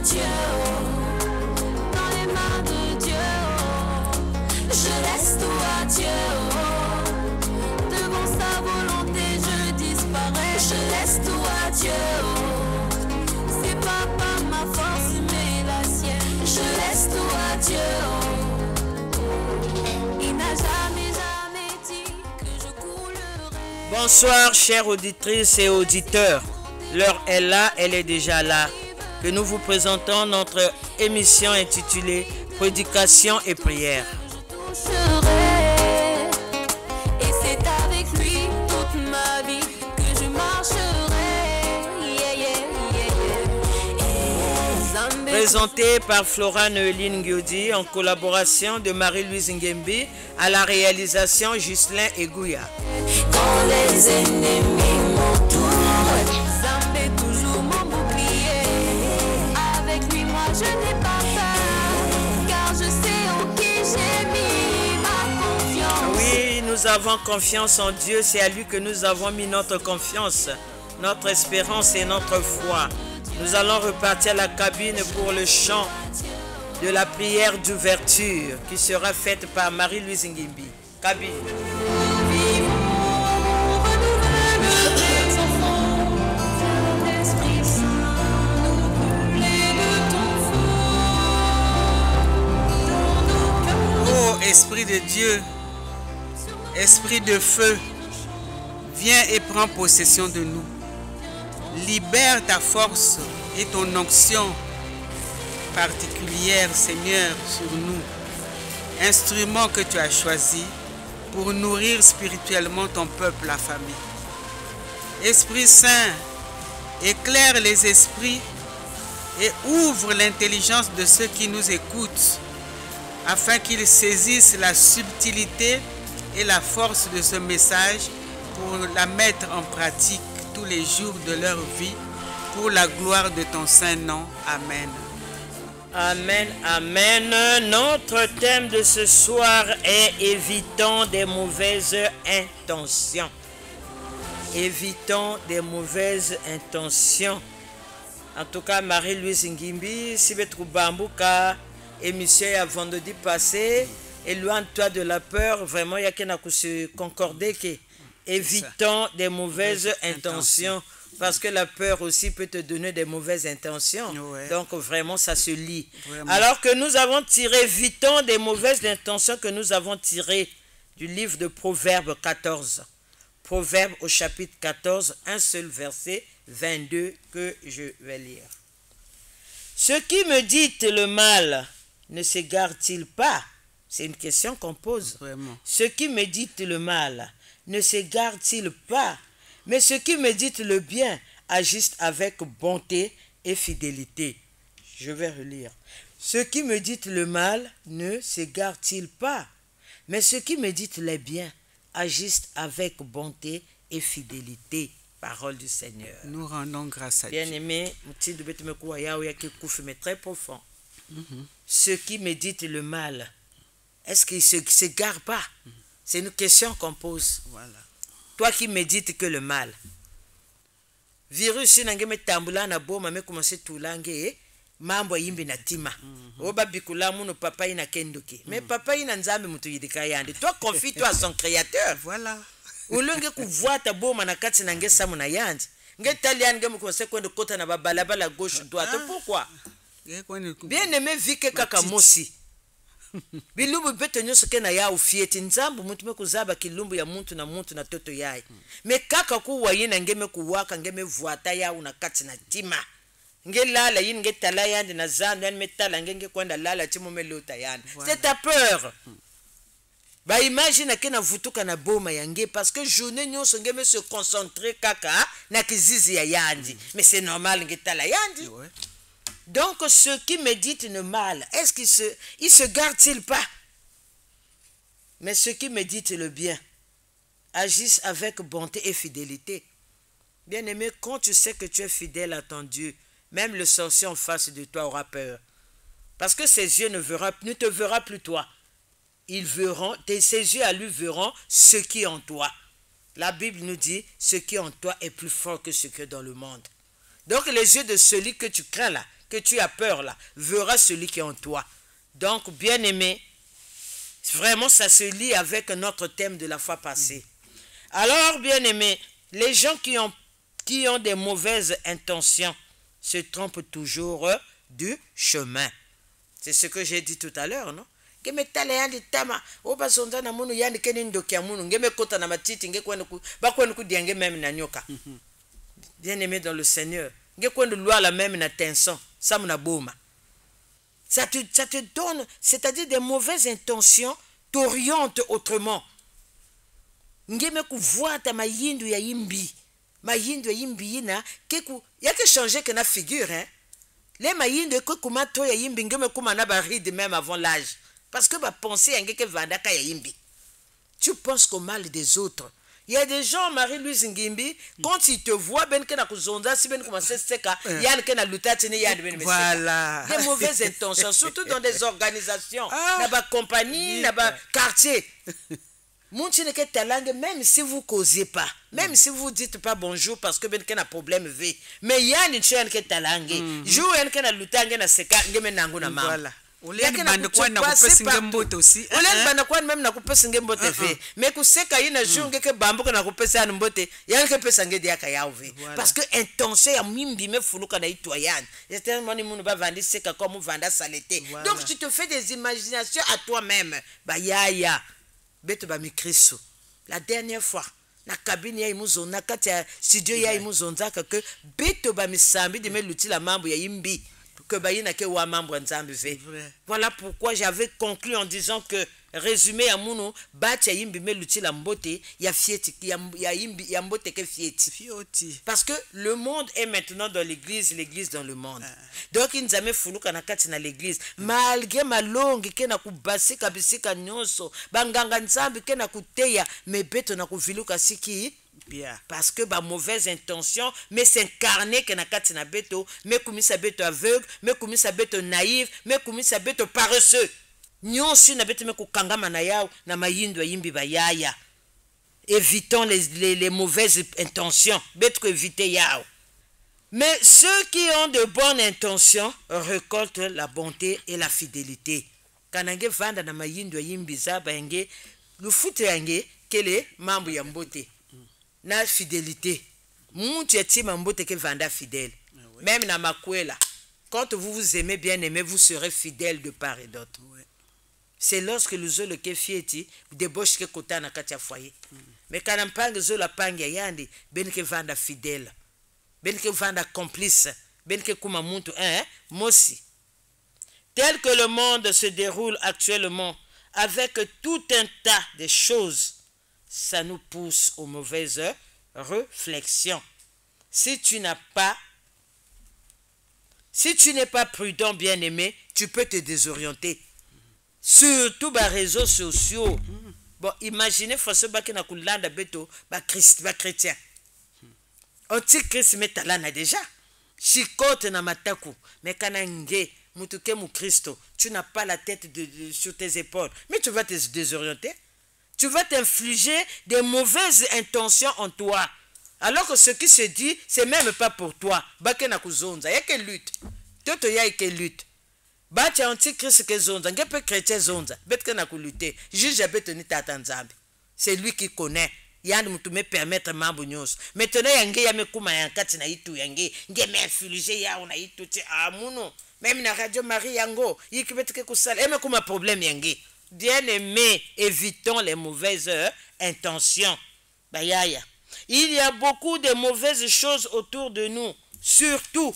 Dieu, oh, dans les mains de Dieu, oh, je laisse tout à Dieu, oh, devant sa volonté je disparais, je laisse tout à Dieu, oh, c'est pas par ma force mais la sienne, je laisse tout à Dieu, oh, il n'a jamais dit que je coulerai. Bonsoir chères auditrices et auditeurs, l'heure est là, elle est déjà là, que nous vous présentons notre émission intitulée Prédication et prière. Et c'est avec lui toute ma vie que je marcherai. Présenté par Flora Noéline Giodi en collaboration de Marie-Louise Ngembi, à la réalisation Ghislain Egouya. Quand les ennemis m'entourent, Zambé toujours mon bouclier. Avec lui moi je n'ai pas peur, car je sais en qui j'ai mis ma confiance. Oui, nous avons confiance en Dieu, c'est à lui que nous avons mis notre confiance, notre espérance et notre foi. Nous allons repartir à la cabine pour le chant de la prière d'ouverture qui sera faite par Marie-Louise Ngimbi. Cabine. Oh Esprit de Dieu, Esprit de feu, viens et prends possession de nous. Libère ta force et ton onction particulière, Seigneur, sur nous. Instrument que tu as choisi pour nourrir spirituellement ton peuple, la famille. Esprit Saint, éclaire les esprits et ouvre l'intelligence de ceux qui nous écoutent, afin qu'ils saisissent la subtilité et la force de ce message pour la mettre en pratique tous les jours de leur vie, pour la gloire de ton saint nom. Amen. Amen, amen. Notre thème de ce soir est évitons des mauvaises intentions. Évitons des mauvaises intentions. En tout cas, Marie-Louise Ngimbi, si vous Bambouka, émission à vendredi passé, éloigne-toi de la peur. Vraiment, il y a quelqu'un qui se concordait que évitons des mauvaises intentions. Parce que la peur aussi peut te donner des mauvaises intentions. Ouais. Donc vraiment, ça se lie. Vraiment. Alors que nous avons tiré, évitons des mauvaises intentions que nous avons tirées du livre de Proverbes 14. Proverbes au chapitre 14, un seul verset 22 que je vais lire. Ceux qui me dites le mal ne s'égarent-ils pas? C'est une question qu'on pose. Vraiment. Ceux qui me dites le mal ne s'égarent-ils pas? Mais ceux qui méditent le bien agissent avec bonté et fidélité. Je vais relire. Ceux qui méditent le mal ne s'égarent-ils pas? Mais ceux qui méditent le bien agissent avec bonté et fidélité. Parole du Seigneur. Nous rendons grâce à Dieu. Bien-aimé, mais très profond. Ceux qui méditent le mal, est-ce qu'ils ne s'égarent pas? C'est une question qu'on pose. Voilà. Toi qui médites que le mal. Virus nange metambula na boma me commencer tulange mambo yimbi na tima. Oba bikula muno papa ina kenduki. Mais papa ina nzambe mutu yidika yande. Toi confie-toi à son créateur. Voilà. Ulonge kuvoa ta boma na kati nange samu na yande. Nge talian nge mu commencer kwenda kota na balabala gauche droite. Pourquoi? Bien aimé vike kaka mosi. Bilumbu beto nyoso kena ya ufieti nzambu muntu mekuzaba kilumbu ya muntu na toto yae. Me kaka kuwa yina ngeme kuwaka ngeme vuata ya unakati na tima. Nge lala yin nge tala yandi na zandu yani metala nge kwenda lala timu melota yandi. Voilà. C'est ta peur. Ba imagine kena vutuka na boma yange parce que journée nyoso ngeme se concentrer kaka na kizizi ya yandi. Mais c'est normal nge tala yandi. Ouais. Donc ceux qui méditent le mal, est-ce qu'ils se gardent-ils pas? Mais ceux qui méditent le bien agissent avec bonté et fidélité. Bien-aimé, quand tu sais que tu es fidèle à ton Dieu, même le sorcier en face de toi aura peur. Parce que ses yeux ne te verront plus toi. Ses yeux à lui verront ce qui est en toi. La Bible nous dit, ce qui est en toi est plus fort que ce qui est dans le monde. Donc les yeux de celui que tu crains là, que tu as peur là, verra celui qui est en toi. Donc, bien-aimé, vraiment, ça se lie avec notre thème de la fois passée. Alors, bien-aimé, les gens qui ont des mauvaises intentions se trompent toujours du chemin. C'est ce que j'ai dit tout à l'heure, non? Bien-aimé dans le Seigneur, ça te donne, c'est-à-dire des mauvaises intentions t'orientent autrement. Ngeme kuvoa ta mayindu ya yimbi ina keku yake changer que na figure hein. Les mayindu ko kumato ya yimbi ngeme kumana ba ride même avant l'âge parce que ba penser ngeke vandaka ya yimbi. Tu penses qu'au mal des autres. Il y a des gens, Marie-Louise Ngimbi, quand ils te voient, ben que na kuzonda, si ben commence seka, yan que na lutatine yan ben voilà. Des mauvaises intentions, surtout dans des organisations, na ba compagnie, na ba quartier. Même si vous causez pas, même si vous dites pas bonjour parce que ben que na problème v, mais yan une chaîne que talangue, jou yan que na lutange na seka, ngeme nangu na mama. Voilà. Oleni bande kwa na kupesa ngembote aussi. Oleni bande kwa même na kupesa ngembote ve. Mais kuseka ina junge ke bambu na kupesa ngembote, yana ke pesa ngedi aka ya uve. Parce que intention ya mimbi me fuluka na itwa yan. C'est tellement ni munu ba vandi seka comme vanda saleté. Donc tu te fais des imaginations à toi-même. Ba yaya. Beto ba mikriso. La dernière fois na cabine ya imuzona kati ya studio ya imuzonza que beto ba misambi de me luti la mambo ya imbi. Que bayina ke wa membre nzambe ve. Voilà pourquoi j'avais conclu en disant que résumé à mounou bacha yimbi me luti la mbote ya fieti ya yimbi ya mbote ke fieti. Parce que le monde est maintenant dans l'église dans le monde. Donc nzame fuluka na kati na l'église malgré malongi ke na kubasika bisika nyonso banganga nzambe ke na kuteya me beto na kuviluka siki. Bien. Parce que ba mauvaise intention mais s'incarner que na kati na beto mais kumisa beto aveugle mais kumisa beto naïf mais kumisa beto paresseux nyonsi na beto me kukangama na yao na mayindo yimbi bayaya. Évitons les mauvaises intentions beto éviter yao. Mais ceux qui ont de bonnes intentions récoltent la bonté et la fidélité. Kanange vanda na mayindo yimbi za bange lufutu yange kele mambo ya mbote. Na fidélité. Muntu yatima mbote ke vanda fidèle. Même na makwela. Quand vous vous aimez bien aimé, vous serez fidèle de part et d'autre. C'est lorsque le zo le ke fieti, débauche ke kota na katia foyer. Mais quand on pange zo la pange yandi, ben ke vanda fidèle. Ben ke vanda complice. Ben ke kuma muntu mosi. Tel que le monde se déroule actuellement, avec tout un tas de choses, ça nous pousse aux mauvaises réflexions. Si tu n'es pas prudent, bien-aimé, tu peux te désorienter. Surtout les réseaux sociaux. Bon, imaginez François Bakina Kulanda Beto, chrétien. Antichrist metalana déjà. Chikote na mataku. Mais kanange, mutuke mu Christo, tu n'as pas la tête sur tes épaules. Mais tu vas te désorienter. Tu vas t'infliger des mauvaises intentions en toi. Alors que ce qui se dit, c'est même pas pour toi. Bakena kuzonza, y'a que lutte. Toto y'a que lutte. Bacha antichrist ke zonza, ngepe chrétien zonza. Betke na lutter. Juge betoni tata nzambe. C'est lui qui connaît. Yann mutu me permettre mambo nyos. Maintenant yange ya me kuma yankati na itu yange. Nge me infliger ya una itu ti amuno. Même na Radio Marie yango, yikibetke kusala. Eme kuma problème yange. Bien-aimés, évitons les mauvaises intentions. Bayaya. Il y a beaucoup de mauvaises choses autour de nous, surtout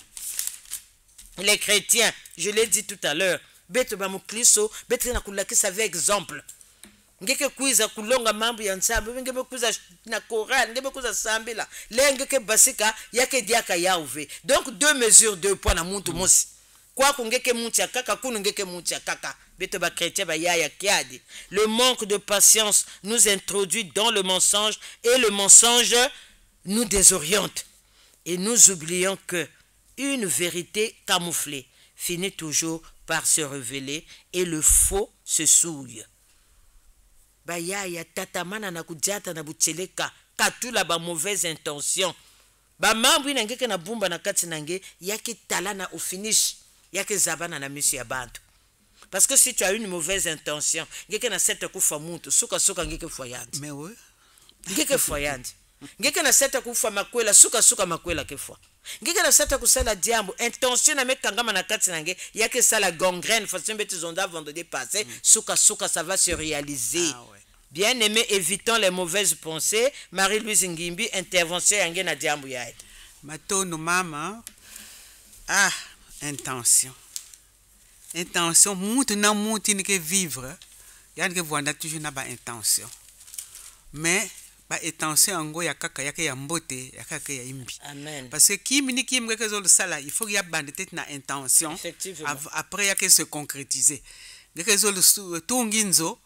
les chrétiens. Je l'ai dit tout à l'heure. Beto ba mukristo, beto na kulakisa avec exemple. Ngeke kuiza kulonga mambo ya nsambe, ngeke kuiza na Coran, ngeke kuiza sambila. Lengeke basika yake diaka yauve. Donc deux mesures, deux poids na muntu mosi. Kwa kungeke mucha kaka kunungeke mucha kaka. Le manque de patience nous introduit dans le mensonge et le mensonge nous désoriente. Et nous oublions que une vérité camouflée finit toujours par se révéler et le faux se souille. Bayaya tatamana na kujata na bucheleka katula ba mauvaise intention. Ba mambu inangeke na bumba na kati nange yaki talana au finish. yake zabana na misu ya bantu. Parce que si tu as une mauvaise intention, ngeke na seta kufa muntu, suka ngeke foyandi. Mais oui. Ngeke foyandi. Ngeke na seta kufa makwela, suka makwela kefwa. Ngeke na seta kusala diambo, intention na mekangama na kati nange, yake sala gangrène, façon beti zonda avant de dépasser, suka ça va se réaliser. Ah, ouais. Bien aimé, évitons les mauvaises pensées. Marie-Louise Ngimbi, intervention yange na diambo yae. Matono mama. Ah, intention. Intention, mutu na mutu ni ke vivre. Yann ke voanda toujours na ba intention. Mais ba intention ango ya kaka yake ya mbote, ya kaka ya imbi. Amen. Parce que kim ni kim ke zo sala, il faut qu'il y a bande tête na intention. Effectivement. Après yake se concrétiser. Ngeke zo tunginzo,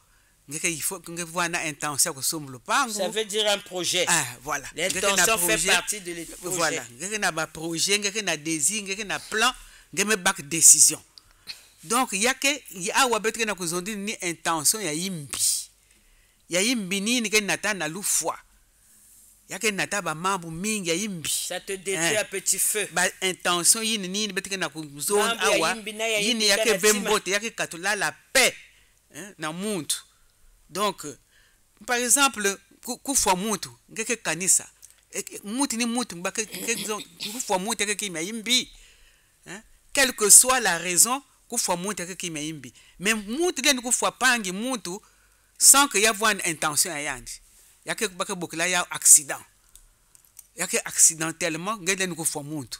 ngeke il faut que voit na intention ko somlo pango. Ça veut dire un projet. Ah, voilà. L'intention fait partie de projet. Voilà. Ngeke na ba projet, ngeke na désir, ngeke na plan, ngeke back décision. Donc yake ya wabetre na kuzondi ni intention ya imbi. Ya imbi ni ke nata na lufwa. Yake nata ba mambu mingi ya imbi. Ça te détruit à petit feu. Ba intention yini ni betre na kuzondi awa. Yini yake vembote yake katula la paix na muntu. Donc par exemple kufwa muntu ngeke kanisa. Mutu ni mutu mbake kufwa muntu yake kimya imbi. Quelle que soit la raison kufwa mutu yake kimya imbi. Mais mutu gani kufwa pangi mutu sans que y avoir une intention à yandi. Yake baka bokila ya accident. Yake accidentellement ngende kufwa mutu.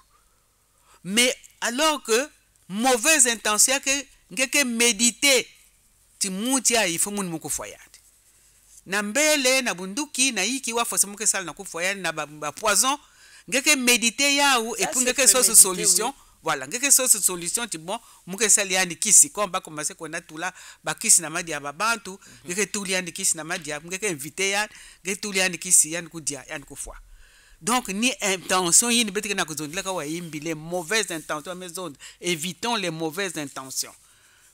Mais alors que mauvaise intention yake ngeke méditer ti mutu ya il faut mun mukufwa yandi. Na mbele na bunduki na iki wafosa muke sala na kufwa yandi na ba poison ngeke méditer ya ou et puis ngeke so solution. Oui. Voilà, ngeke so solution ti bon muke sali yani kisi comme ba commencer kona tula ba kisi na madi ya babantu ngeke tuli yani kisi na madi ya ngeke inviter ya ngeke tuli yani kisi yani kudia yani kufwa. Donc ni intention yini betike na kuzondela ka wa yimbi les mauvaises intentions maison évitons les mauvaises intentions.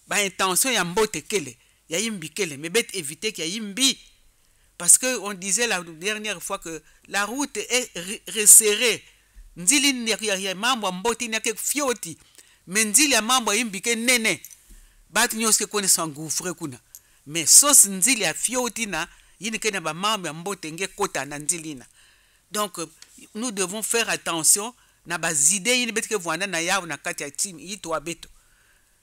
Ba intention ya mbote kele ya yimbi kele mais bet éviter qu'il y a yimbi parce que on disait la dernière fois que la route est resserrée. Nzili ya mambo mboti ni yake fioti mais nzili ya mambo imbike nene batu nyoske kone sangufre kuna mais sos nzili ya fioti na yini kena ba mambo ya mbote nge kota na nzili na. Donc nous devons faire attention na ba idée yini betike voanda na yao na kati ya team yitwa beto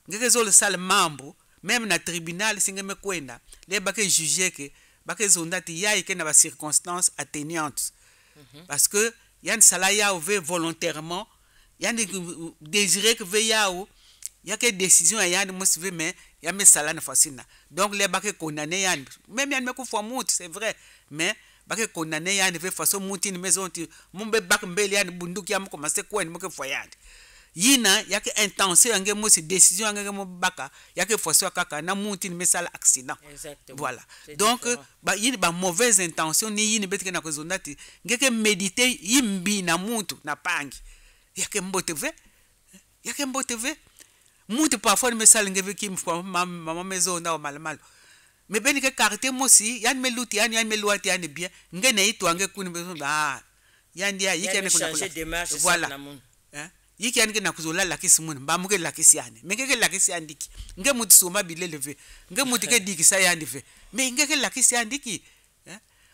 ngeke zo le sale mambo même na tribunal singeme kwenda le bake juger que bake zondati yayi kena ba circonstances atténuantes parce que Yann Salaya veut volontairement, Yann désirer que veut yaou, y a que décision à Yann Moussive, mais y a mes salades facile. Donc les bacs condamnés Yann, même Yann me couvre mout, c'est vrai, mais bacs condamnés Yann veut façon moutine maison, mon bébé bac mbeli Yann bundu qui a commencé quoi, il me que foyade. Yina, y a que intention, y a que décision, y a que baka, y a que façon kaka, na moutine mais ça l'accident. Exactement. Voilà. Donc, bah y a ba mauvaise intention ni yini betike na kozondati, ngeke méditer yimbi na muntu na pangi. Y a que mbote ve, y a que mbote ve. Muntu parfois me sale ngeve kim maman maison na mal. Mais ben que carte mo si, yan me luti yan me luati yan bien, ngene itu ange kuni beso ah. Yan dia yike ne kuna. Voilà. Yiki yanike na kuzola lakisi mun ba muke lakisi yani mengeke lakisi andiki nge mutu soma bileleve nge mutu ke diki sa yandi fe mais ngeke lakisi andiki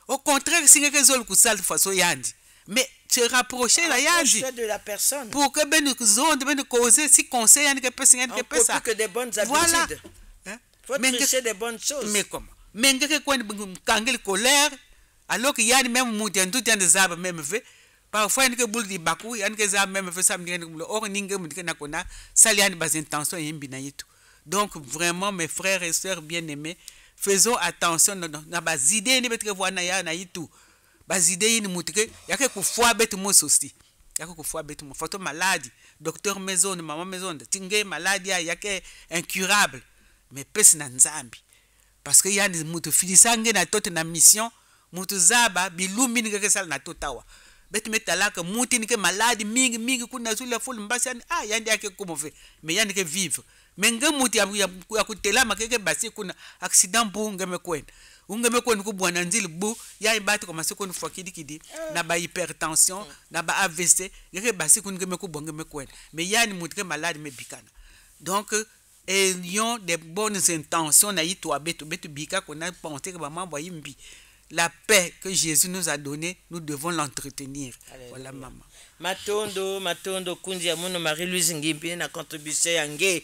au contraire singeke zol kusal façon yandi mais se rapprocher la yandi de la personne pour que ben zonde ben causer si conseil yani que personne yani que pesa que des bonnes habitudes faut prêcher des bonnes choses mais comment mengeke kwani kangel colère alors que yani même mutu en tout temps de zaba même fait parfois il y a des boules de bakou, il y a des gens même fait ça, or n'ingé m'dike na kona, ça il y a des intentions yimbi na yitu. Donc vraiment mes frères et sœurs bien-aimés, faisons attention na bas idées ni betre voir na ya na yitu. Bas idées ni mutike, ya ke kufwa betu mo sosti. Ya ke kufwa betu mo photo maladie, docteur maison, maman maison, tingé maladie ya ke incurable. Mais pes na nzambi. Parce que y a des mutu filisange na toute na mission, mutu zaba bilumi ni ke sal na totawa. Beti metalaka muti nike maladi mingi kuna zule full mbasi yandi yake kumove me yandi ke vivre menga muti ya kutelama keke basi kuna accident bu ngeme kwenda ungeme kwenda kubwana nzili bu ya ibati kwa masiko nufwa kidi na ba hypertension na ba AVC keke basi kuna ngeme kubwa ngeme kwenda me yani muti ke maladi me bikana Donc, ayons des bonnes intentions. La paix que Jésus nous a donnée, nous devons l'entretenir. Voilà, maman. Matondo kundi ya muno Marie-Louise Ngimbi na contribution yange.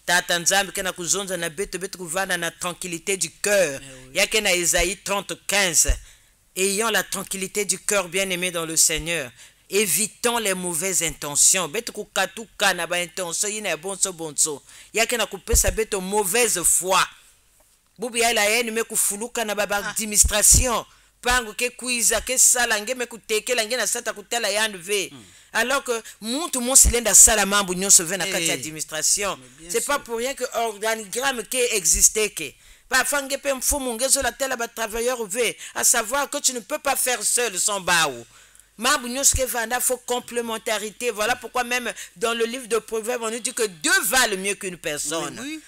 Tata Nzambi kena kuzonza na beto kuvana na tranquillité du cœur. Yake na Isaïe 30:15. Ayant la tranquillité du cœur bien-aimé dans le Seigneur. Évitons les mauvaises intentions. Beto kukatuka na ba intention yina bonso. Yake na kupesa beto mauvaise foi. Bubi ya la yeni me kufuluka na baba administration. Pango ke kuiza ke sala ngeme kutekela ngena sata kutela yanve. Alors que muntu monsilenda sala mambu nyonso ve na kati administration. C'est pas pour rien que organigramme qui existait que parfois ngepe mfumu ngezo la tela ba travailleur ve, à savoir que tu ne peux pas faire seul sans baou. Mambu nyonso ke vanda faut complémentarité. Voilà pourquoi même dans le livre de Proverbes on nous dit que deux valent mieux qu'une personne. Oui.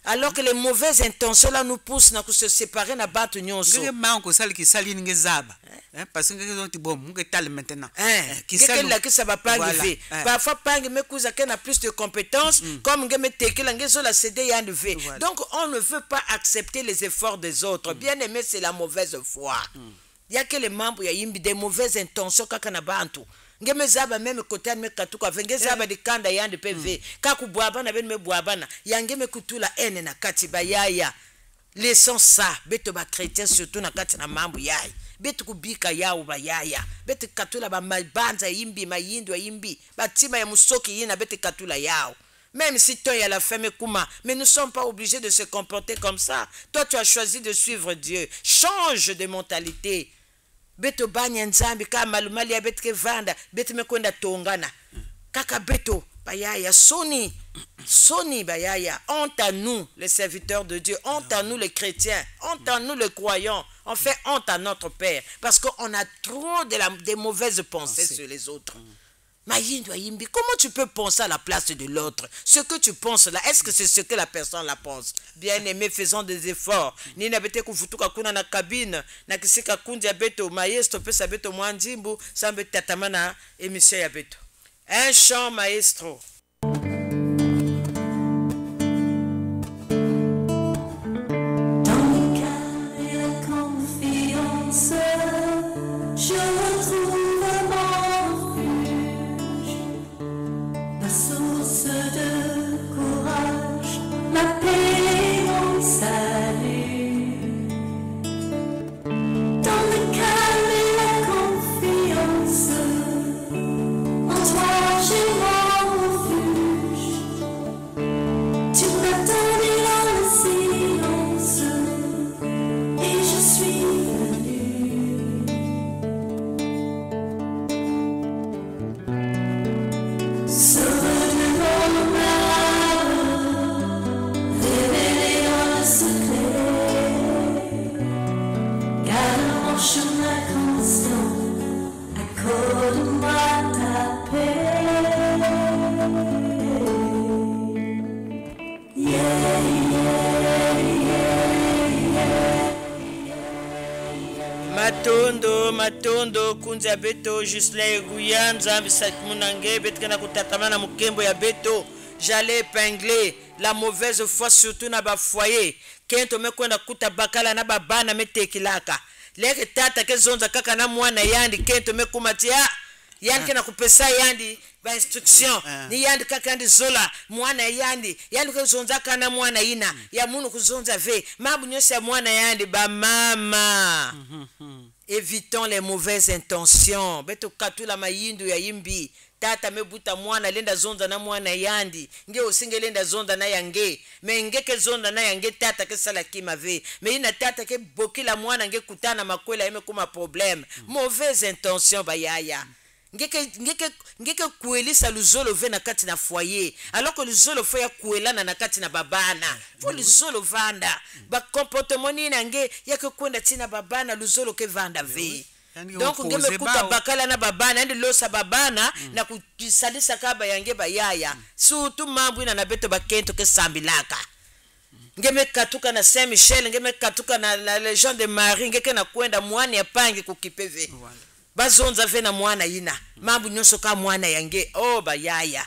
Alors que les mauvaises intentions là nous poussent à se séparer na batu nyonso. Parce que bon, maintenant. Ça va pas arriver. Parfois pangi me kuza na plus de compétences comme ngeme tekela ngezo la CD yanve. Donc on ne veut pas accepter les efforts des autres. Bien aimé, c'est la mauvaise foi. Il y a que les membres ya yimbi des mauvaises intentions kaka na bantu. Ngeme zaba même côté me katuka venge zaba de kanda yande PV kaku bwabana ben me bwabana yangeme kutula ene na katiba yaya laissons ça beto ba chrétien surtout na kati na mambo yaya beto kubika yao ba yaya beto katula ba mabanza yimbi mayindo yimbi batima ya musoki yina beto katula yao. Même si toi y a la femme kuma, mais nous ne sommes pas obligés de se comporter comme ça. Toi tu as choisi de suivre Dieu. Change de mentalité. Beto banya nzambi kama malumali ya beto kevanda beto mekwenda tongana kaka beto bayaya soni bayaya. Honte à nous les serviteurs de Dieu, honte à nous les chrétiens, honte à nous les croyants. On fait honte à notre Père parce qu'on a trop des mauvaises pensées sur les autres. Comment tu peux penser à la place de l'autre? Ce que tu penses là, est-ce que c'est ce que la personne la pense? Bien aimé, faisons des efforts. Ni na bete kufutuka kuna na cabine na kisika kundi ya beto maestro pesa beto mwanjimbu sambe tatamana émission ya beto. Un chant maestro. Matondo kunza beto Jusle Guyanza munange betkana kutatamana mukembo ya beto j'allais épingler la mauvaise foi surtout na ba foyer kento mekwenda kuta bakala na babana metekilaka leke tata ke zonza kaka na mwana yandi kento mekumatia yandi kana kupesa yandi ba instruction ni yandi kaka yandi zola mwana yandi ke zonza kana mwana ina ya munu kuzonza ve mabu nyose ya mwana yandi ba mama. Évitons les mauvaises intentions. Beto katula mayindu ya yimbi. Tata mebuta mwana lenda zonda na mwana yandi. Nge osinge lenda zonda na yange. Me nge ke zonda na yange tata ke sala kima ve. Me ina tata ke bokila mwana nge kutana makwela yeme kuma problème. Mauvaise intention bayaya. Ngeke kuelisa luzolo ve na kati na foyer alors que luzolo foya kuelana na kati na babana fo luzolo vanda ba comportement ni nange yake kwenda tina babana luzolo ke vanda ve donc ngeme kuta bakala na babana ndi losa babana na kusalisa kaba yange bayaya surtout mambu ina na beto bakento ke sambilaka ngeme katuka na Saint Michel ngeme katuka na la Légion de Marie ngeke na kwenda mwana ya pangi kukipeve bazonza ve na mwana ina mambu nyonso ka mwana yange bayaya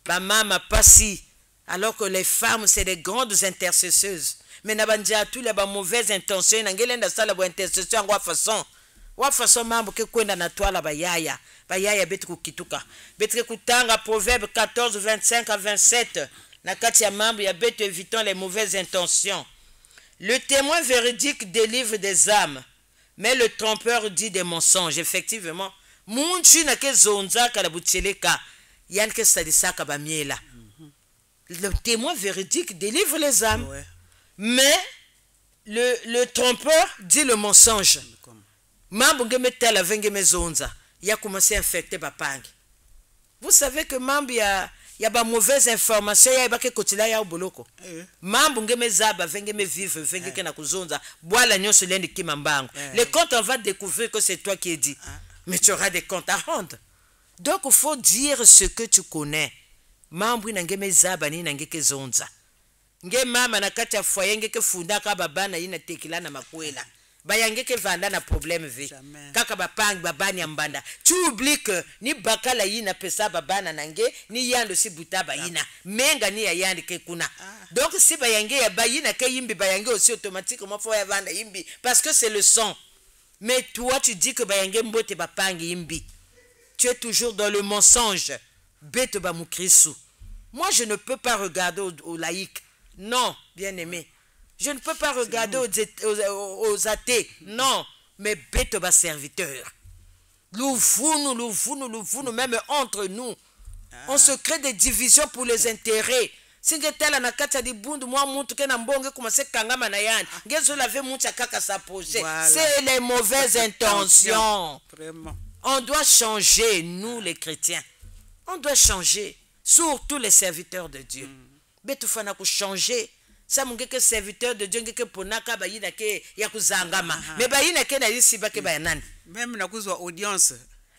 ba mama pasi Alors que les femmes, c'est des grandes intercesseuses. Mais n'abandja tous les mauvaises intentions. N'angelenda sala bo intercession wa façon mambo ke kwenda na twala bayaya. Bayaya betu kukituka. Betu kutanga Proverbe 14, 25 à 27. Na kati ya mambo ya betu évitons les mauvaises intentions. Le témoin véridique délivre des âmes, mais le trompeur dit des mensonges. Effectivement, munchi na ke zonza kala butseleka. Yan ke sadisaka bamiela. Le témoin véridique délivre les âmes. Ouais. Mais le trompeur dit le mensonge. Mambo ngeme tela venge mezonza. Ya commencé à infecter bapangi. Vous savez que mambo ya ba mauvaise information ya ba ke kotila ya boloko. Mambo ngeme zaba venge me vivre venge ke na kuzonza. Boala nyonso lendi kimambango. Les comptes on va découvrir que c'est toi qui es dit. Mais tu auras des comptes à rendre. Donc il faut dire ce que tu connais. Mambo na ngeme zaba ni na ngeke zonza. Nge mama na kati ya foyer ngeke funda ka babana ina tekila na makwela. Bayangeke vanda na problème ve. Kaka bapangi babani ambanda. Tu oublies que ni bakala yina pesa babana nange ni yando si butaba yina. Menga ni ya yandi ke kuna. Donc si bayange ya bayina ke yimbi bayange aussi automatiquement faut ya vanda yimbi parce que c'est le son. Mais toi tu dis que bayange mbote bapangi yimbi. Tu es toujours dans le mensonge. Bete ba mukrisu. Moi je ne peux pas regarder aux laïcs. Non, bien-aimé. Je ne peux pas regarder aux athées. Non, mais bête bas serviteur. Nous, même entre nous. On se crée des divisions pour les intérêts. C'est les mauvaises intentions. On doit changer, nous les chrétiens. On doit changer. Surtout les serviteurs de Dieu. Bête fana pour changer. Ça mungeke serviteur de Dieu ngeke ponaka bayina ke ya kuzangama mais bayina ke na yisi bake bayanani même na kuzwa audience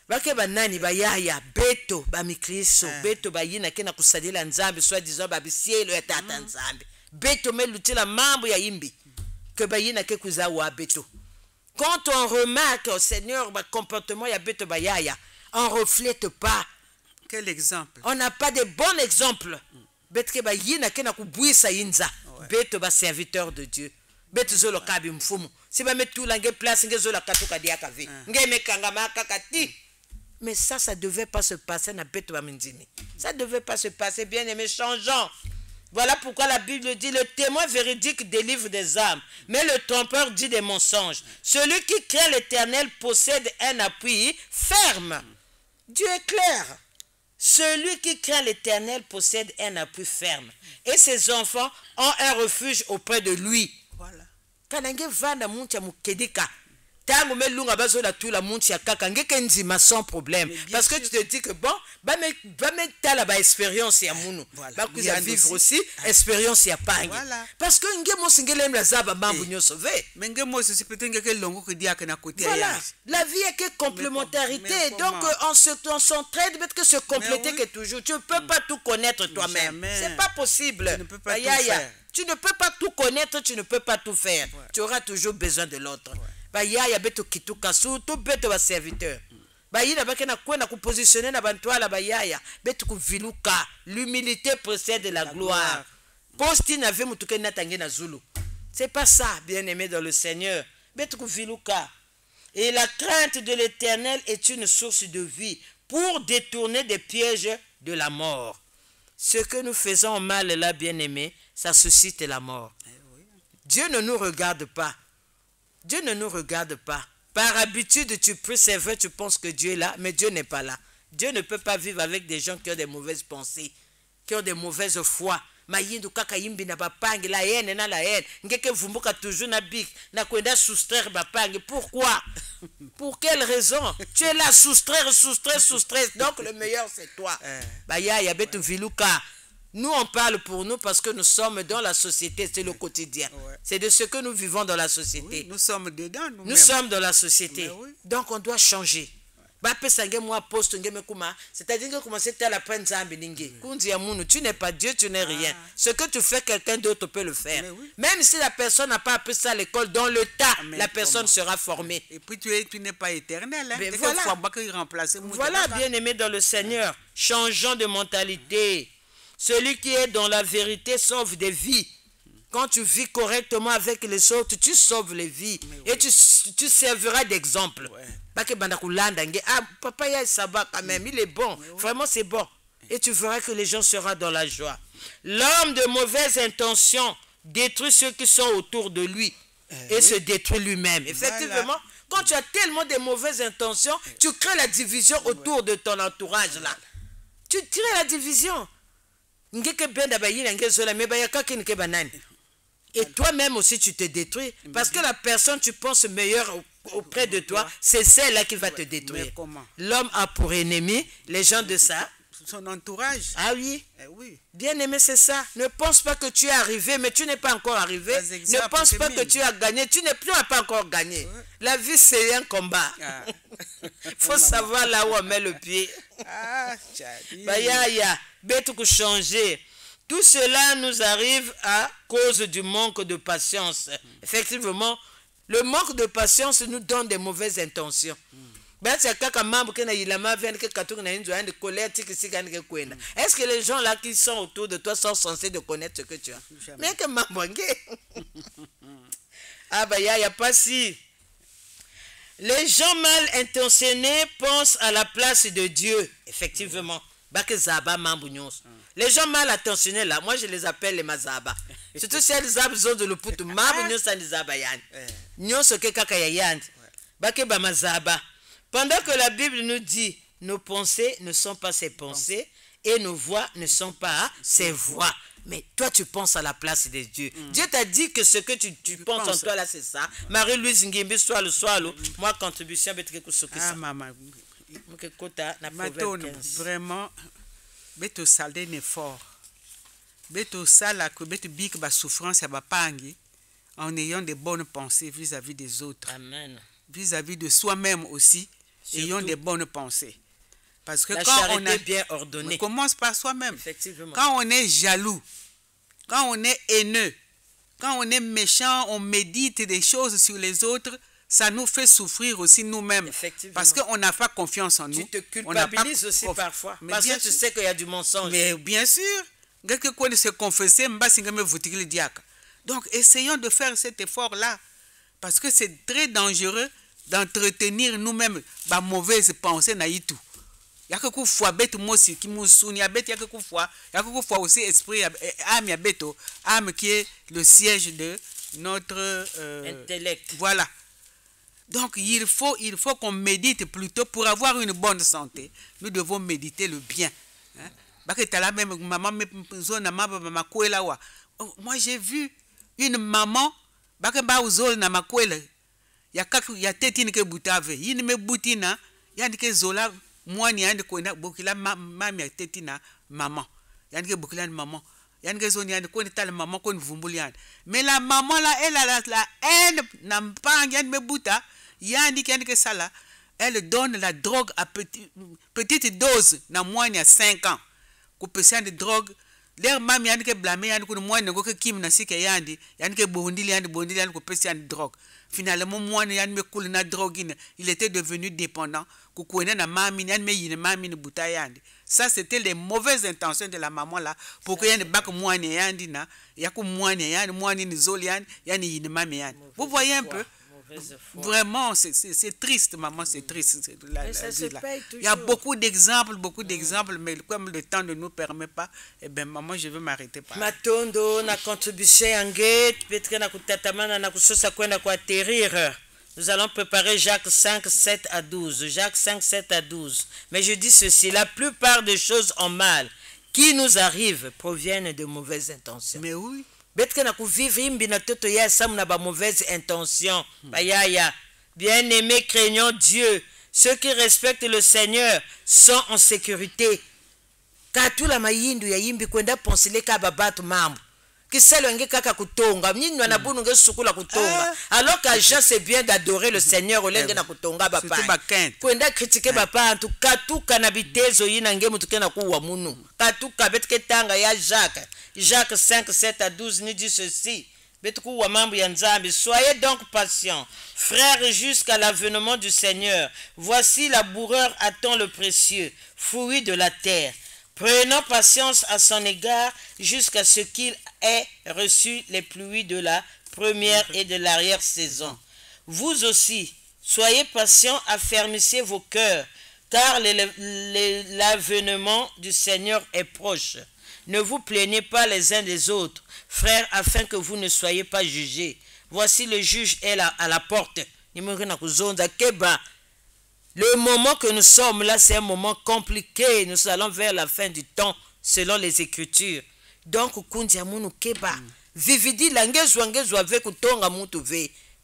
bake banani bayaya beto ba mikristo beto bayina ke na kusadila nzambe soit disant ba bisielo ya tata nzambe beto melutila mambo ya imbi que bayina ke kuzawa beto. Quand on remarque au Seigneur ba comportement ya beto bayaya on reflète pas. Quel exemple? On n'a pas de bons exemples. Betke ba yina ke na kubuisa inza. Beto ba serviteur de Dieu. Beto zolo kabi mfumu. Si ba metu la nge place nge zolo katuka diaka vi. Nge mekanga makakati. Mais ça devait pas se passer na beto ba mindini. Ça devait pas se passer, bien aimé, changeant. Voilà pourquoi la Bible dit le témoin véridique délivre des âmes, mais le trompeur dit des mensonges. Celui qui craint l'Éternel possède un appui ferme. Dieu est clair. Celui qui craint l'Éternel possède un appui ferme. Et ses enfants ont un refuge auprès de lui. Voilà. Kanange vanda muncha mukedika. Tango melunga bazo la tout la muncha kaka ngeke nzima sans problème. Parce que tu te dis que bon, ba me tala ba expérience ya munu. Ba kuza vivre aussi expérience ya pangi. Parce que nge mo singele mla zaba mambu nyoso ve. Mais nge mo c'est peut-être ngeke longo que dia na côté ya. Voilà. La vie est que complémentarité. Donc on s'entraide peut-être que se compléter que toujours. Tu ne peux pas tout connaître toi-même. C'est pas possible. Tu ne peux pas tout faire. Tu ne peux pas tout connaître, tu ne peux pas tout faire. Tu auras toujours besoin de l'autre. Bayaya beto kituka surtout beto ba serviteur. Bayina bakena kwenda kupositionner na bantwala bayaya beto kuviluka. L'humilité précède la gloire. Posti na ve mutuke natange na zulu. C'est pas ça, bien-aimé dans le Seigneur. Beto kuviluka. Et la crainte de l'Éternel est une source de vie pour détourner des pièges de la mort. Ce que nous faisons mal là, bien-aimé, ça suscite la mort. Dieu ne nous regarde pas. Dieu ne nous regarde pas. Par habitude, tu pries, c'est vrai, tu penses que Dieu est là, mais Dieu n'est pas là. Dieu ne peut pas vivre avec des gens qui ont des mauvaises pensées, qui ont des mauvaises foi. Mayindu kaka yimbi na bapangi la haine na la haine. Ngeke vumbuka toujours na bik na kwenda soustraire bapangi. Pourquoi? Pour quelle raison? Tu es là soustraire. Donc le meilleur c'est toi. Baya ya betu viluka. Nous on parle pour nous parce que nous sommes dans la société, c'est le quotidien. C'est de ce que nous vivons dans la société. Oui, nous sommes dedans nous-mêmes. Nous sommes dans la société. Donc on doit changer. C'est-à-dire que commencer à la prendre tu n'es pas Dieu, tu n'es rien. Ce que tu fais, quelqu'un d'autre peut le faire. Même si la personne n'a pas appris ça à l'école, dans le tas, la personne sera formée. Et puis tu n'es pas éternel. Hein? Voilà, bien aimé dans le Seigneur. Changeons de mentalité. Celui qui est dans la vérité sauve des vies. Quand tu vis correctement avec les autres, tu sauves les vies. Oui. Et tu serviras d'exemple. Pas que papa, ça va quand même, il est bon. Vraiment, c'est bon. Et tu verras que les gens seront dans la joie. L'homme de mauvaise intention détruit ceux qui sont autour de lui et se détruit lui-même. Effectivement, voilà. Quand tu as tellement de mauvaises intentions, tu crées la division autour de ton entourage là. Tu crées la division. Et toi-même aussi tu te détruis parce que la personne tu penses meilleure auprès de toi, c'est celle-là qui va te détruire. L'homme a pour ennemi les gens de ça. Son entourage. Ah oui. Oui. Bien aimé, c'est ça. Ne pense pas que tu es arrivé, mais tu n'es pas encore arrivé. Ne pense pas que tu as gagné, tu n'es plus pas encore gagné. La vie, c'est un combat. Il faut savoir là où on met le pied. Changer. Tout cela nous arrive à cause du manque de patience. Effectivement, le manque de patience nous donne des mauvaises intentions. Est-ce que les gens là qui sont autour de toi sont censés de connaître ce que tu as? Mais que ah bah y a pas si. Les gens mal intentionnés pensent à la place de Dieu. Effectivement. Les gens mal intentionnés là, moi je les appelle les mazaba. Surtout si les abzons de l'oputu, mabunyo sa nizaba yan. Nyo soke kaka ya yan. Bake ba mazaba. Pendant que la Bible nous dit, nos pensées ne sont pas ses pensées et nos voix ne sont pas ses voix. Mais toi, tu penses à la place de Dieu. Dieu t'a dit que ce que tu penses en toi, là, c'est ça. Marie-Louise Ngimbi, swalo. Moi, contribution, maman. Vraiment, beto salde n'est fort. Beto sala que beto bik ba souffrance à bapangi en ayant de bonnes pensées vis-à-vis des autres. Amen. Vis-à-vis de soi-même aussi. Ayons des bonnes pensées. Parce que la quand on est bien ordonnée, on commence par soi-même. Effectivement. Quand on est jaloux, quand on est haineux, quand on est méchant, on médite des choses sur les autres, ça nous fait souffrir aussi nous-mêmes. Parce qu'on n'a pas confiance en nous. Tu te culpabilises aussi parfois. Parce que tu sais qu'il y a du mensonge. Mais bien sûr. Quelqu'un se confesser, donc essayons de faire cet effort-là. Parce que c'est très dangereux d'entretenir nous-mêmes ma mauvaise pensée naïtou. Il y a quelque fois bête mosi qui mousouni a bête, il y a quelque fois aussi esprit âme ya beto, âme qui est le siège de notre intellect. Voilà. Donc il faut qu'on médite plutôt pour avoir une bonne santé. Nous devons méditer le bien. Moi j'ai vu une maman ya tetini ke butave yini me butina yandi ke zola mwani yandi kwenda bokila mami ya tetina maman yandi ke bokila maman yandi ke zoni yandi kwenda tala maman ko vumbuli yandi mais la maman là elle a la haine na mpang yandi me buta yandi ke sala elle donne la drogue à petite dose na mwani ya 5 ans ko pesa de drogue l'air mami yandi ke blâmer yandi ko mwani ngo ke kim na sike yandi ke bondili yandi ko pesa yandi drogue. Finalement, moi, il était devenu dépendant. Ça, c'était les mauvaises intentions de la maman là. Pour que vous voyez un peu? Vraiment, c'est triste, maman, c'est triste. Il y a beaucoup d'exemples, mais comme le temps ne nous permet pas, eh bien, maman, je vais m'arrêter par là. Matondo, na contribution angate, peut-être na kutatamana na kusosa kwenda kwa atterrir. Nous allons préparer Jacques 5, 7 à 12. Jacques 5, 7 à 12. Mais je dis ceci, la plupart des choses en mal qui nous arrivent proviennent de mauvaises intentions. Mais oui. Mauvaise intention. Bien aimé, craignons Dieu. Ceux qui respectent le Seigneur sont en sécurité. Katula mayindu ya yimbi kwenda ponsile ka babatu mambo. Kiselo nge kaka kutonga. Mnyini wana bunu nge sukula kutonga. Alors qu'agent c'est bien d'adorer le Seigneur olenge na kutonga bapa. Kwenda critiquer bapa antu katuka na bitezo yina nge mutukena kuwa munu. Katuka betike tanga ya Jacques. Jacques 5, 7 à 12 nous dit ceci. Soyez donc patients, frères, jusqu'à l'avènement du Seigneur. Voici la bourreur attend le précieux, fruit de la terre. prenant patience à son égard jusqu'à ce qu'il ait reçu les pluies de la première et de l'arrière-saison. Vous aussi, soyez patients, affermissez vos cœurs, car l'avènement du Seigneur est proche. Ne vous plaignez pas les uns des autres, frères, afin que vous ne soyez pas jugés. Voici le juge est là, à la porte. Le moment que nous sommes là, c'est un moment compliqué. Nous allons vers la fin du temps, selon les Écritures. Donc,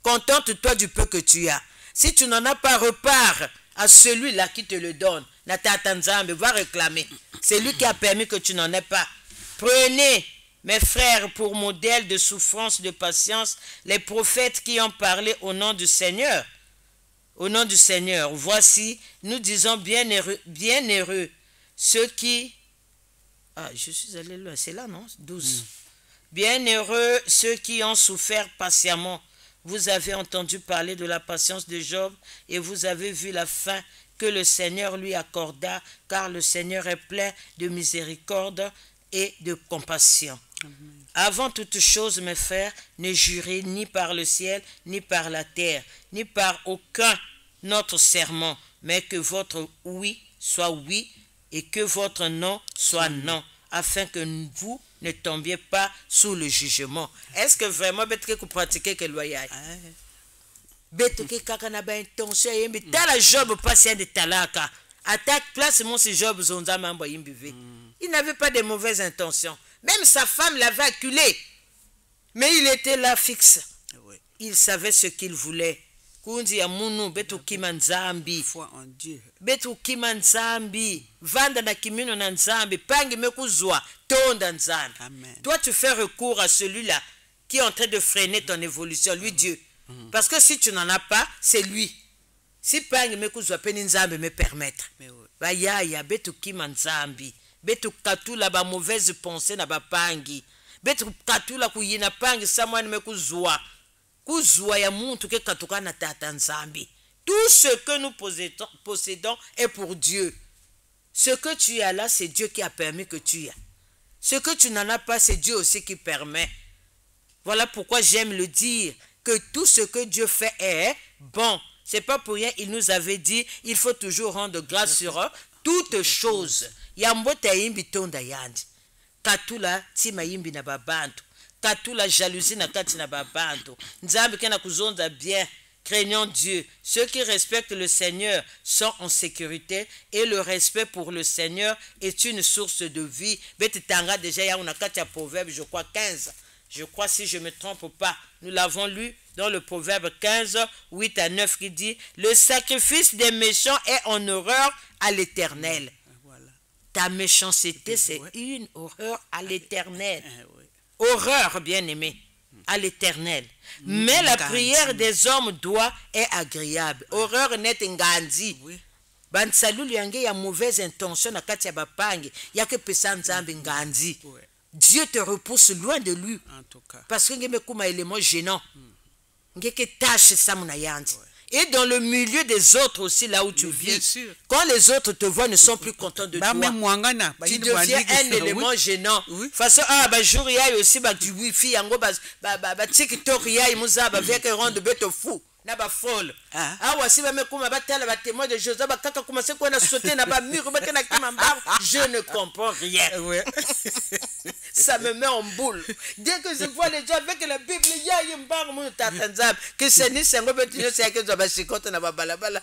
contente-toi du peu que tu as. Si tu n'en as pas, repars à celui-là qui te le donne. Va réclamer. C'est lui qui a permis que tu n'en aies pas. Prenez, mes frères, pour modèle de souffrance, de patience, les prophètes qui ont parlé au nom du Seigneur. Au nom du Seigneur. Voici, nous disons bienheureux ceux qui... Ah, je suis allé loin. C'est là, non? 12. Bienheureux ceux qui ont souffert patiemment. Vous avez entendu parler de la patience de Job et vous avez vu la fin que le Seigneur lui accorda, car le Seigneur est plein de miséricorde et de compassion. Amen. Avant toute chose, mes frères, ne jurez ni par le ciel, ni par la terre, ni par aucun autre serment, mais que votre oui soit oui et que votre non soit non, afin que vous ne tombiez pas sous le jugement. Est-ce que vraiment vous pratiquez que loyal? Job patient de talaka. À ta place, mon Job zonza mambo imbivé. Il n'avait pas de mauvaises intentions. Même sa femme l'avait acculé. Mais il était là fixe. Il savait ce qu'il voulait. Kundi ya munu betu kimanzambi. Foi en Dieu. Betu kimanzambi. Vanda na kimino na nzambi. Pangi mekuzwa. Tonda nzambi. Toi, tu fais recours à celui-là qui est en train de freiner ton évolution. Lui, Dieu. Parce que si tu n'en as pas, c'est lui. Si pangi mekuzwa peni nzambi me permettre. Vaya betu kimanzambi. Betu katula ba mauvaise pensée na ba pangi. Betu katula kuyina pangi samwani mekuzwa. Kuzwa ya muntu ke katuka na tata nzambi. Tout ce que nous possédons est pour Dieu. Ce que tu as là, c'est Dieu qui a permis que tu aies. Ce que tu n'en as pas, c'est Dieu aussi qui permet. Voilà pourquoi j'aime le dire, que tout ce que Dieu fait est bon. C'est pas pour rien, il nous avait dit, il faut toujours rendre grâce sur toutes choses. Yambote yimbi tonda yandi. Katula tima yimbi na babantu. Katula jalousie na kati na babantu. Nzambi kena kuzonda bien. Craignons Dieu. Ceux qui respectent le Seigneur sont en sécurité et le respect pour le Seigneur est une source de vie. Betitanga déjà ya una kati ya proverbe, je crois 15. Je crois si je ne me trompe pas. Nous l'avons lu dans le proverbe 15, 8 à 9 qui dit « Le sacrifice des méchants est en horreur à l'Éternel. » Ta méchanceté, c'est une horreur à l'Éternel. Horreur, bien-aimé, à l'Éternel. Mais la prière des hommes doit être agréable. Horreur n'est ngandi. Bansalu liange ya mauvaise intention na kati ya bapangi. Ya ke pesa nzambe ngandi. Dieu te repousse loin de lui. En tout cas. Parce que ngeme kuma élément gênant. Ngeke tâche sa muna yandi. Et dans le milieu des autres aussi, là où tu vis, quand les autres te voient, ne sont plus contents de toi. Tu deviens un élément gênant. Façon, jour il y a aussi du wifi, TikTok, il y a rendre bête fou. Na ba folle. Wasi ba me kuma batala ba témoin de Joseph ba kaka commencer quoi na sauter na ba mur ba na kimamba. Je ne comprends rien. Ça me met en boule. Dès que je vois les gens avec la Bible, il y a une barre mon tatanzab que c'est ni c'est ngobet ni c'est que ba sikote na ba balabala.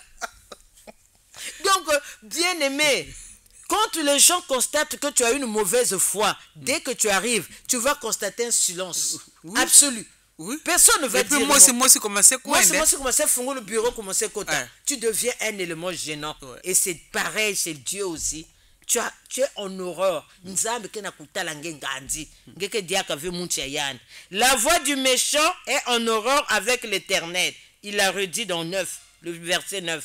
Donc bien aimé, quand les gens constatent que tu as une mauvaise foi, dès que tu arrives, tu vas constater un silence absolu. Oui. Personne ne va dire. Moi, c'est commencé quoi? Moi, c'est commencé à faire le bureau, commencer à tu deviens un élément gênant. Et c'est pareil, c'est Dieu aussi. Tu es en horreur. La voix du méchant est en horreur avec l'Éternel. Il a redit dans 9, le verset 9.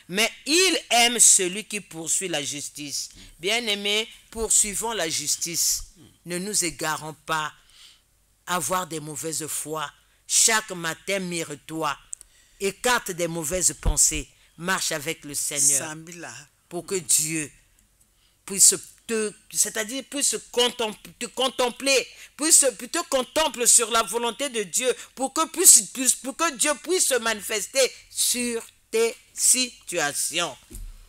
Mais il aime celui qui poursuit la justice. Bien-aimés, poursuivons la justice. Ne nous égarons pas. Avoir des mauvaises foi. Chaque matin, mire-toi. Écarte des mauvaises pensées. Marche avec le Seigneur. Pour que Dieu puisse c'est-à-dire puisse te contempler, puisse te contemple sur la volonté de Dieu, pour que Dieu puisse se manifester sur tes situations.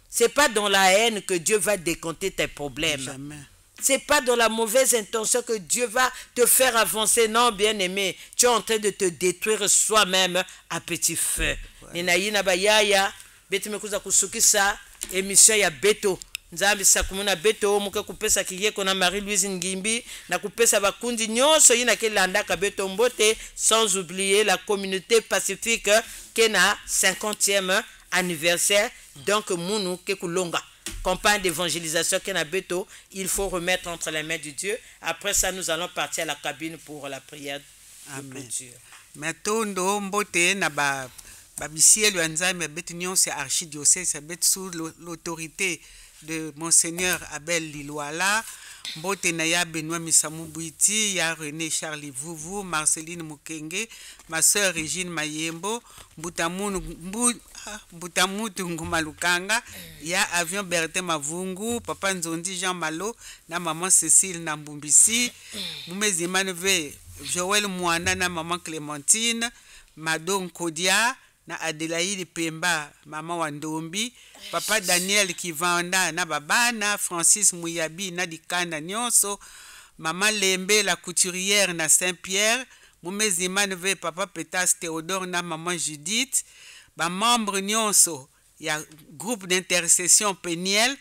C'est pas dans la haine que Dieu va décompter tes problèmes. Jamais. C'est pas dans la mauvaise intention que Dieu va te faire avancer. Non, bien-aimé, tu es en train de te détruire soi-même à petit feu. Ninaina bayaya, beti mekuza kusukisa émission ya Beto. Nzambi sakumuna Beto muke kupesa kiyeko na Marie-Louise Ngimbi na kupesa bakundi nyonso yina kelandaka Beto Mbote, sans oublier la communauté pacifique qui na 50e anniversaire. Donc munu ke kulonga. Campagne d'évangélisation qui na Beto, il faut remettre entre les mains de Dieu. Après ça, nous allons partir à la cabine pour la prière de clôture. Matondo Mbote na babisielu anzambe Beto nyon c'est archidiocèse Beto sous l'autorité de Monseigneur Abel Lilwala, Mbote Naya Benoît Misamou Bouiti, ya René Charlie Vouvou, Marceline Mukenge, ma soeur Régine Mayembo, Mbutamutu Ngumalukanga, ya Avion Bertin Mavungu, Papa Nzondi Jean Malo, na maman Cécile Nambumbisi, Mumezimane Joël Mouana, na maman Clémentine, Madon Kodia, na Adelaide Pemba, maman Wandombi, Papa Daniel Kivanda, na babana, Francis Mouyabi, na Dikanda Nyonso, maman Lembe, la couturière, na Saint-Pierre, Moumezimane Papa Petas Théodore, na maman Judith, ba membre Nyonso, ya groupe d'intercession Péniel,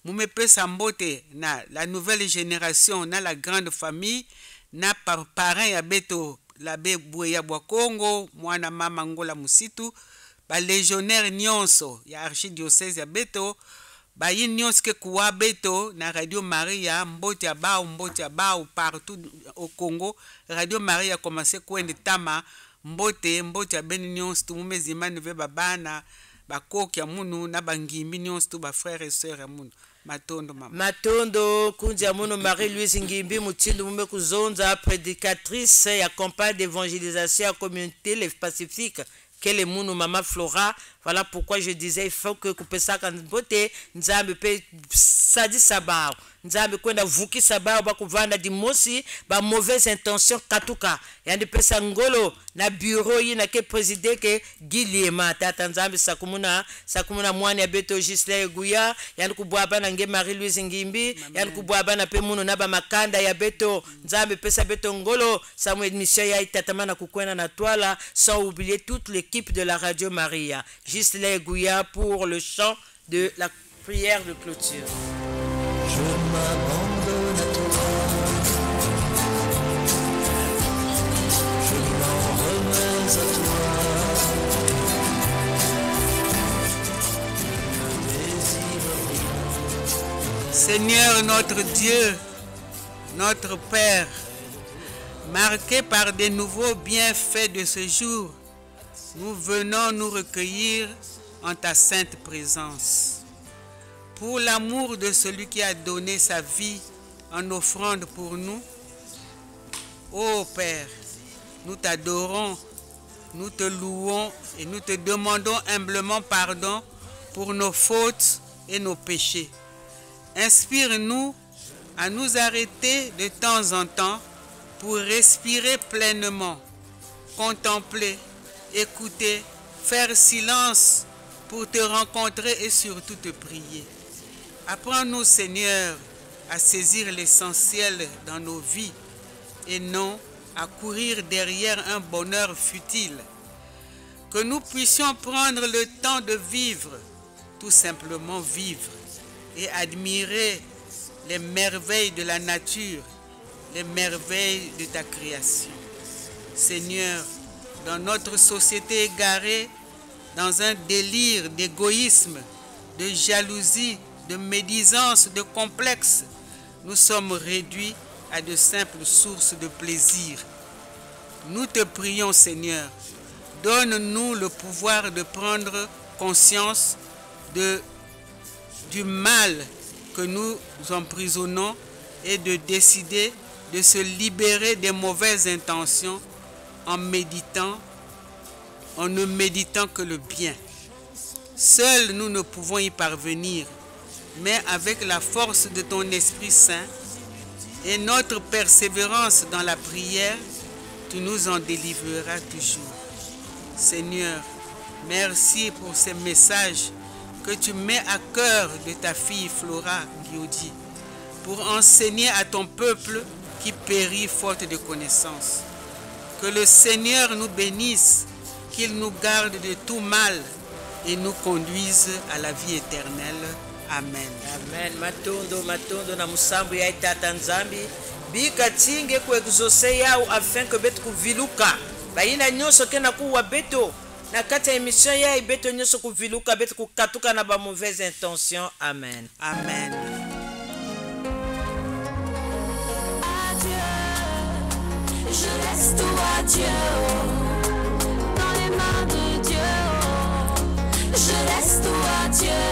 Moumepe Sambote, na la nouvelle génération, na la grande famille, na parrain ya Beto, l'abbé Bouya Bwakongo, Mwana Mama Ngola Musitu, ba légionnaire Nyonso, ya archidiocèse ya Beto, ba yin Nyonso ke kuwa Beto, na Radio Maria, Mbote ya Bao, partout au Congo, Radio Maria a commencé kwende tama, Mbote ya Beni Nyonso, tu mumezima neve babana, ba koki ya munu, na bangimbi Nyonso, tu ba frères et sœurs ya munu. Matondo mama. Matondo kunja mono Marie-Louise Ngimbi Mutindu mume kuzonza, prédicatrice ya campagne d'évangélisation à communauté les Pacifiques. Quel est mon maman Flora? Voilà pourquoi je disais il faut que kupesa kan bote nzambe pe sadi sabao nzambe kwenda vuki sabao ba kuvanda dimosi ba mauvaise intention katuka yani pesa ngolo na bureau yi na ke président ke Guiliema tata nzambe sakumuna mwani ya Beto Gisle Guya yani kubwaba na nge Marie-Louise Ngimbi yani kubwaba na pe muno na ba makanda ya Beto nzambe pesa Beto ngolo Samuel mission ya itatamana kukwena na twala, sans oublier toute l'équipe de la Radio Maria. Gisle Gouya pour le chant de la prière de clôture. Je m'abandonne à toi, je m'en remets à toi, je ne désire rien. Seigneur notre Dieu, notre Père, marqué par des nouveaux bienfaits de ce jour, nous venons nous recueillir en ta sainte présence. Pour l'amour de celui qui a donné sa vie en offrande pour nous, ô Père, nous t'adorons, nous te louons et nous te demandons humblement pardon pour nos fautes et nos péchés. Inspire-nous à nous arrêter de temps en temps pour respirer pleinement, contempler, écouter, faire silence pour te rencontrer et surtout te prier. Apprends-nous, Seigneur, à saisir l'essentiel dans nos vies et non à courir derrière un bonheur futile. Que nous puissions prendre le temps de vivre, tout simplement vivre et admirer les merveilles de la nature, les merveilles de ta création. Seigneur, dans notre société égarée, dans un délire d'égoïsme, de jalousie, de médisance, de complexe, nous sommes réduits à de simples sources de plaisir. Nous te prions, Seigneur, donne-nous le pouvoir de prendre conscience du mal que nous emprisonnons et de décider de se libérer des mauvaises intentions en ne méditant que le bien. Seuls nous ne pouvons y parvenir. mais avec la force de ton Esprit Saint et notre persévérance dans la prière, tu nous en délivreras toujours. Seigneur, merci pour ces messages que tu mets à cœur de ta fille Flora Guiodi pour enseigner à ton peuple qui périt faute de connaissances. Que le Seigneur nous bénisse, qu'il nous garde de tout mal et nous conduise à la vie éternelle. Amen. Amen. Matondo na musambu ya itata nzambi bika tinge ku exauce yao afin que betu kuviluka bayina nyonso kena kuwa beto na kati ya émission ya ibeto nyonso kuviluka betu kukatuka na ba mauvaise intention. Amen. Amen. Je laisse tout à Dieu, dans les mains de Dieu. Je laisse tout à Dieu,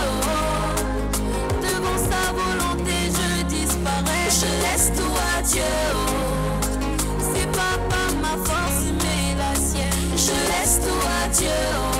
devant sa volonté je disparais. Je laisse tout à Dieu, c'est pas par ma force mais la sienne. Je laisse tout à Dieu.